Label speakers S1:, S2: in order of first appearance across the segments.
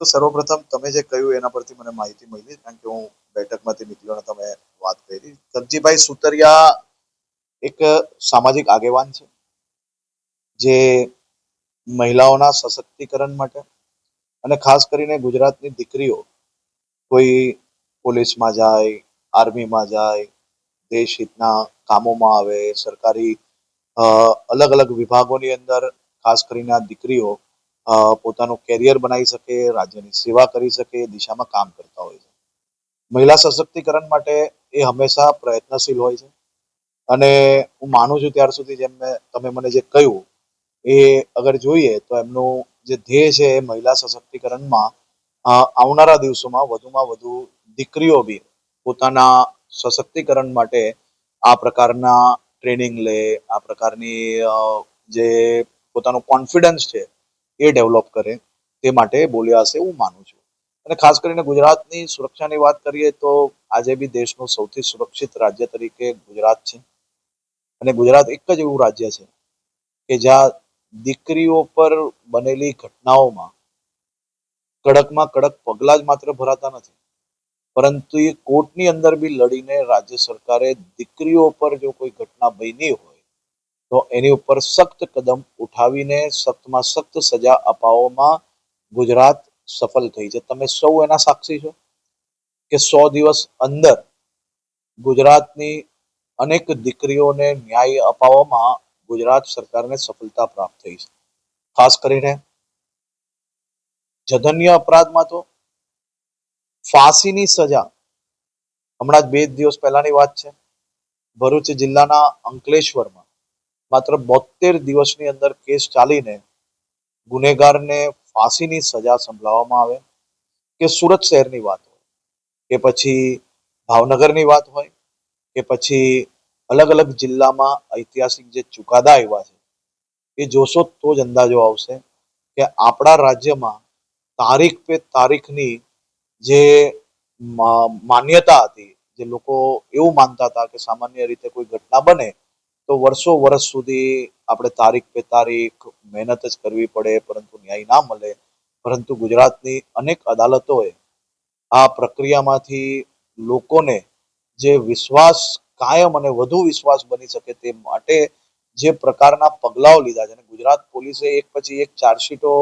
S1: તો સર્વપ્રથમ તમે જે કહ્યું એના પરથી મને માહિતી મળી, કારણ કે હું બેઠકમાંથી નીકળ્યો અને તમે વાત કરી. જગજીભાઈ સુતરિયા એક સામાજિક આગેવાન છે, જે મહિલાઓના સશક્તિકરણ માટે અને ખાસ કરીને ગુજરાતની દીકરીઓ કોઈ પોલીસમાં જાય, આર્મીમાં જાય, દેશ હિતના કામોમાં આવે, સરકારી અલગ અલગ વિભાગોની અંદર ખાસ કરીને આ દીકરીઓ પોતાનું કેરિયર બનાવી શકે, રાજ્યની સેવા કરી શકે, એ દિશામાં કામ કરતા હોય છે. મહિલા સશક્તિકરણ માટે એ હંમેશા પ્રયત્નશીલ હોય છે. અને હું માનું છું ત્યાર સુધી, જેમ તમે મને જે કહ્યું, એ અગર જોઈએ તો એમનું જે ધ્યેય છે એ મહિલા સશક્તિકરણમાં આવનારા દિવસોમાં વધુમાં વધુ દીકરીઓ બી પોતાના સશક્તિકરણ માટે આ પ્રકારના ટ્રેનિંગ લે, આ પ્રકારની જે પોતાનો કોન્ફિડન્સ છે એ ડેવલપ કરે, તે માટે બોલ્યા હશે એવું માનું છું. અને ખાસ કરીને ગુજરાતની સુરક્ષાની વાત કરીએ તો આજે બી દેશનું સૌથી સુરક્ષિત રાજ્ય તરીકે ગુજરાત છે. અને ગુજરાત એક જ એવું રાજ્ય છે કે જ્યાં દીકરીઓ પર બનેલી ઘટનાઓમાં કડકમાં કડક પગલાં જ માત્ર ભરાતા નથી, પરંતુ એ કોર્ટની અંદર બી લડીને રાજ્ય સરકારે દીકરીઓ પર જો કોઈ ઘટના બની હોય તો એની ઉપર સખ્ત કદમ ઉઠાવીને સખ્તમાં સખ્ત સજા અપાવવામાં ગુજરાત સફળ થઈ છે. તમે સૌ એના સાક્ષી છો કે 100 દિવસ અંદર ગુજરાતની અનેક દીકરીઓને ન્યાય અપાવવામાં ગુજરાત સરકારને સફળતા પ્રાપ્ત થઈ છે. ખાસ કરીને જઘન્ય અપરાધમાં તો ફાંસીની સજા, હમણાં જ 2 દિવસ પહેલાની વાત છે, ભરૂચ જિલ્લાના અંકલેશ્વરમાં માત્ર 72 દિવસની અંદર કેસ ચાલીને ગુનેગારને ફાંસીની સજા સંભળાવવામાં આવે. કે સુરત શહેરની વાત હોય, કે પછી ભાવનગરની વાત હોય, કે પછી અલગ અલગ જિલ્લામાં ઐતિહાસિક જે ચુકાદા આવ્યા છે, એ જોશો તો જ અંદાજો આવશે કે આપણા રાજ્યમાં તારીખ પે તારીખની જે માન્યતા હતી, જે લોકો એવું માનતા હતા કે સામાન્ય રીતે કોઈ ઘટના બને તો વર્ષો વર્ષ સુધી આપણે તારીખ પે તારીખ મહેનત જ કરવી પડે, પરંતુ ન્યાય ના મળે. પરંતુ ગુજરાતની અનેક અદાલતોએ આ પ્રક્રિયામાંથી લોકોને જે વિશ્વાસ કાયમ અને વધુ વિશ્વાસ બની શકે તે માટે જે પ્રકારના પગલાઓ લીધા છે, અને ગુજરાત પોલીસે એક પછી એક ચાર્જશીટો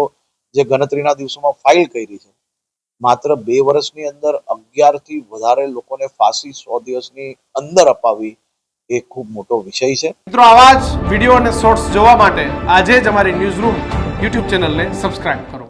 S1: જે ગણતરીના દિવસોમાં ફાઇલ કરી છે, માત્ર 2 વર્ષની અંદર 11 થી વધારે લોકોને ફાંસી 100 દિવસની અંદર અપાવી, એ ખૂબ મોટો વિષય છે.
S2: મિત્રો, આવા જ વિડીયો અને શોર્ટ્સ જોવા માટે આજે જ અમારી ન્યૂઝ રૂમ યુટ્યુબ ચેનલને સબસ્ક્રાઇબ કરો.